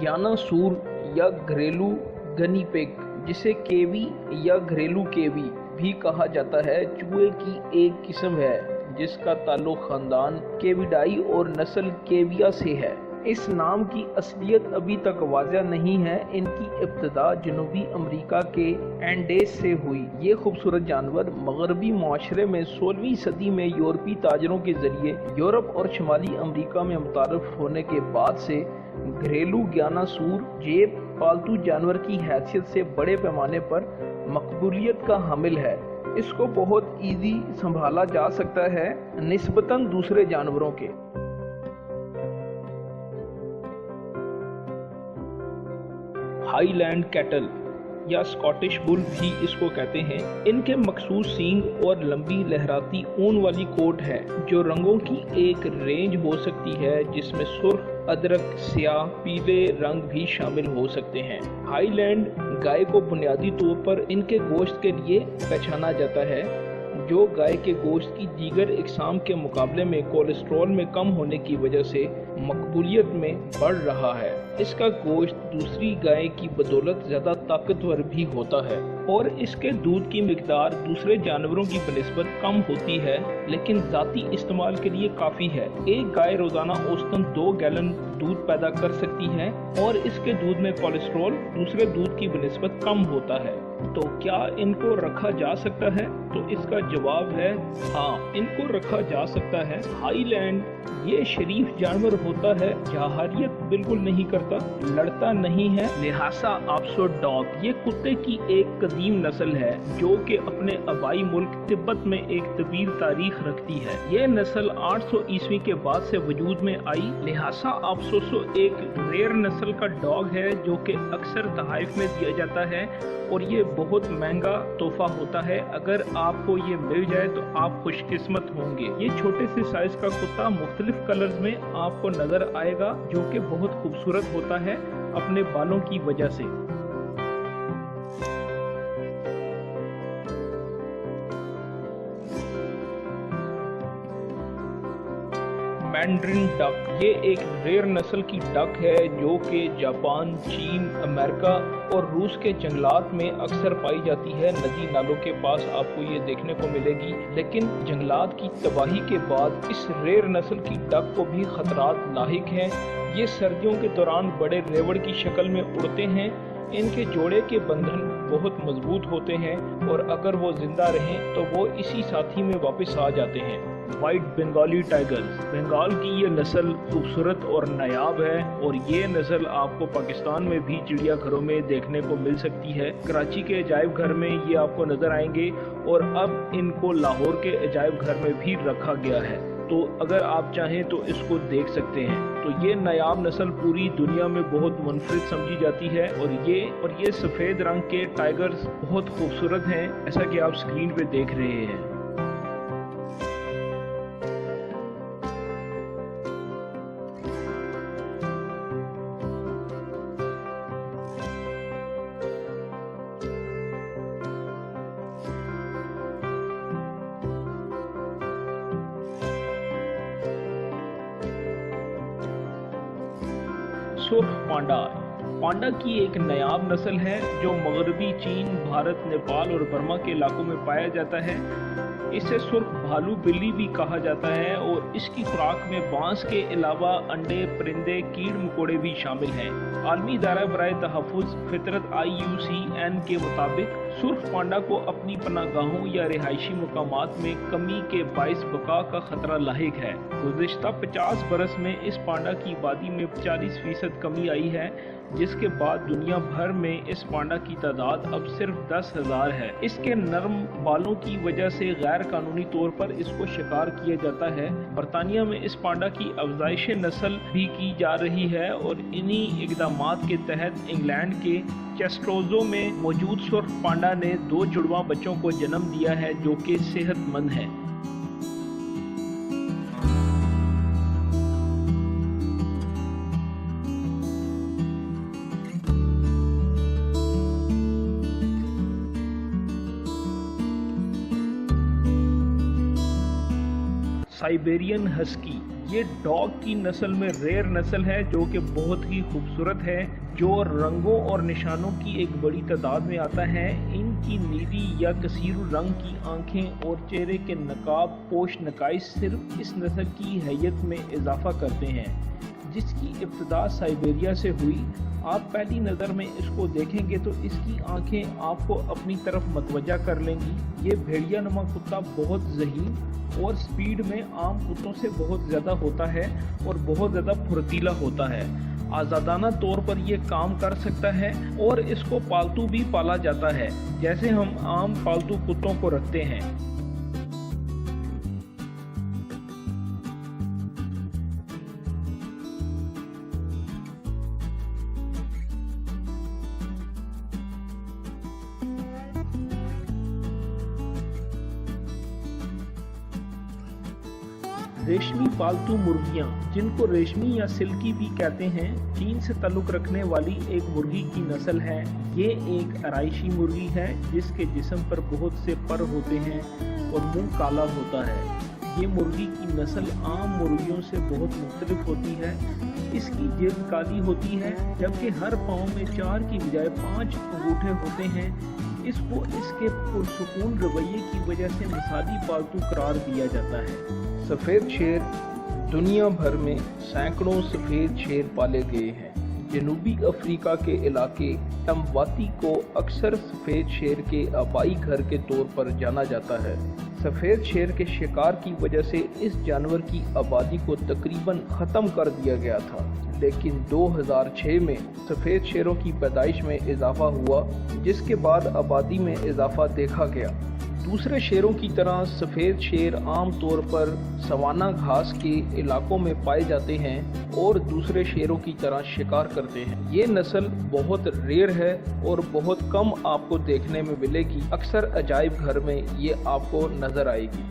ज्ञानासूर या घरेलू गनी पिग, जिसे केवी या घरेलू केवी भी कहा जाता है, चूहे की एक किस्म है जिसका ताल्लुक खानदान केविडाई और नस्ल केविया से है। इस नाम की असलियत अभी तक वाज़ेह नहीं है। इनकी इब्तिदा जनूबी अमेरिका के एंडेस से हुई। ये खूबसूरत जानवर मगरबी माशरे में 16वीं सदी में यूरोपी ताजरों के जरिए यूरोप और शुमाली अमेरिका में मुतारफ होने के बाद से घरेलू ज्ञानासूर जेब पालतू जानवर की हैसियत से बड़े पैमाने पर मकबूलियत का हामिल है। इसको बहुत ईजी संभाला जा सकता है निस्बतन दूसरे जानवरों के। हाईलैंड कैटल या स्कॉटिश बुल भी इसको कहते हैं। इनके मखसूस सींग और लंबी लहराती ऊन वाली कोट है जो रंगों की एक रेंज हो सकती है, जिसमें सुर्ख, अदरक, स्याह, पीले रंग भी शामिल हो सकते हैं। हाईलैंड गाय को बुनियादी तौर पर इनके गोश्त के लिए पहचाना जाता है, जो गाय के गोश्त की दीगर इकसाम के मुकाबले में कोलेस्ट्रॉल में कम होने की वजह से मकबूलियत में बढ़ रहा है। इसका गोश्त दूसरी गाय की बदौलत ज़्यादा ताकतवर भी होता है और इसके दूध की मिकदार दूसरे जानवरों की बनिस्बत कम होती है, लेकिन ज़ाती इस्तेमाल के लिए काफ़ी है। एक गाय रोज़ाना औसतन 2 गैलन दूध पैदा कर सकती है और इसके दूध में कोलेस्ट्रॉल दूसरे दूध की बनिस्बत कम होता है। तो क्या इनको रखा जा सकता है? तो इसका जवाब है हाँ, इनको रखा जा सकता है। हाईलैंड ये शरीफ जानवर होता है, जहारियत बिल्कुल नहीं करता, लड़ता नहीं है, लिहाजा आप्सो डॉग ये कुत्ते की एक कदीम नस्ल है जो कि अपने आबाई मुल्क तिब्बत में एक तवील तारीख रखती है। ये नस्ल 800 ईस्वी के बाद से वजूद में आई, लिहाजा आप्सो एक रेयर नस्ल का डॉग है जो कि अक्सर तहाइफ में दिया जाता है और ये बहुत महंगा तोहफा होता है। अगर आपको ये मिल जाए तो आप खुशकिस्मत होंगे। ये छोटे से साइज का कुत्ता मुख्तलिफ कलर्स में आपको नजर आएगा, जो कि बहुत खूबसूरत होता है अपने बालों की वजह से। मैंड्रिन डक ये एक रेयर नस्ल की डक है जो कि जापान, चीन, अमेरिका और रूस के जंगलात में अक्सर पाई जाती है। नदी नालों के पास आपको ये देखने को मिलेगी, लेकिन जंगलात की तबाही के बाद इस रेयर नस्ल की डक को भी खतरात लाहिक हैं। ये सर्दियों के दौरान बड़े रेवड़ की शक्ल में उड़ते हैं। इनके जोड़े के बंधन बहुत मजबूत होते हैं और अगर वो जिंदा रहें तो वो इसी साथी में वापस आ जाते हैं। वाइट बंगाली टाइगर्स बंगाल की ये नस्ल खूबसूरत और नायाब है और ये नस्ल आपको पाकिस्तान में भी चिड़ियाघरों में देखने को मिल सकती है। कराची के अजायब घर में ये आपको नजर आएंगे और अब इनको लाहौर के अजायब घर में भी रखा गया है, तो अगर आप चाहें तो इसको देख सकते हैं। तो ये नायाब नस्ल पूरी दुनिया में बहुत मुनफरिद समझी जाती है और ये सफ़ेद रंग के टाइगर्स बहुत खूबसूरत हैं, ऐसा कि आप स्क्रीन पे देख रहे हैं। सुर्ख पांडा की एक नायाब नस्ल है जो मगरबी चीन, भारत, नेपाल और बर्मा के इलाकों में पाया जाता है। इसे सुर्ख भालू बिल्ली भी कहा जाता है और इसकी खुराक में बांस के अलावा अंडे, परिंदे, कीड़ मकोड़े भी शामिल हैं। आलमी इदारा बराए तहफ़्फ़ुज़ फितरत IUCN के मुताबिक सुर्ख पांडा को अपनी पनाहगाहों या रिहायशी मुकामात में कमी के बाइस बका का खतरा लाहिक है। गुज़िश्ता 50 बरस में इस पांडा की आबादी में 40% कमी आई है, जिसके बाद दुनिया भर में इस पांडा की तादाद अब सिर्फ 10,000 है। इसके नरम बालों की वजह से गैर कानूनी तौर पर इसको शिकार किया जाता है। बरतानिया में इस पांडा की अफजाइश नस्ल भी की जा रही है और इन्हीं इक़दामात के तहत इंग्लैंड के चेस्ट्रोज़ो में मौजूद सुर्ख पांडा ने 2 जुड़वा बच्चों को जन्म दिया है जो कि सेहतमंद हैं। साइबेरियन हस्की ये डॉग की नस्ल में रेयर नस्ल है जो कि बहुत ही खूबसूरत है, जो रंगों और निशानों की एक बड़ी तादाद में आता है। इनकी नीली या कसीर रंग की आंखें और चेहरे के नकाब पोश नकाइश सिर्फ इस नस्ल की हैयत में इजाफा करते हैं, जिसकी इब्तिदा साइबेरिया से हुई। आप पहली नज़र में इसको देखेंगे तो इसकी आंखें आपको अपनी तरफ मतवजा कर लेंगी। ये भेड़िया नुमा कुत्ता बहुत ज़हीन और स्पीड में आम कुत्तों से बहुत ज़्यादा होता है और बहुत ज़्यादा फुर्तीला होता है। आज़ादाना तौर पर ये काम कर सकता है और इसको पालतू भी पाला जाता है, जैसे हम आम पालतू कुत्तों को रखते हैं। रेशमी पालतू मुर्गियां, जिनको रेशमी या सिल्की भी कहते हैं, चीन से ताल्लुक़ रखने वाली एक मुर्गी की नस्ल है। ये एक आराइशी मुर्गी है जिसके जिस्म पर बहुत से पर होते हैं और मुंह काला होता है। ये मुर्गी की नस्ल आम मुर्गियों से बहुत मुख्तलिफ होती है। इसकी जिल्द काली होती है, जबकि हर पाँव में 4 की बजाय 5 अंगूठे होते हैं। इसको इसके पुरसुकून रवैये की वजह से मिसाली पालतू करार दिया जाता है। सफ़ेद शेर, दुनिया भर में सैकड़ों सफ़ेद शेर पाले गए हैं। जनूबी अफ्रीका के इलाके तमवाती को अक्सर सफ़ेद शेर के आबाई घर के तौर पर जाना जाता है। सफ़ेद शेर के शिकार की वजह से इस जानवर की आबादी को तकरीबन ख़त्म कर दिया गया था, लेकिन 2006 में सफ़ेद शेरों की पैदाइश में इजाफा हुआ, जिसके बाद आबादी में इजाफा देखा गया। दूसरे शेरों की तरह सफ़ेद शेर आम तौर पर सवाना घास के इलाकों में पाए जाते हैं और दूसरे शेरों की तरह शिकार करते हैं। ये नस्ल बहुत रेयर है और बहुत कम आपको देखने में मिलेगी। अक्सर अजायब घर में ये आपको नज़र आएगी।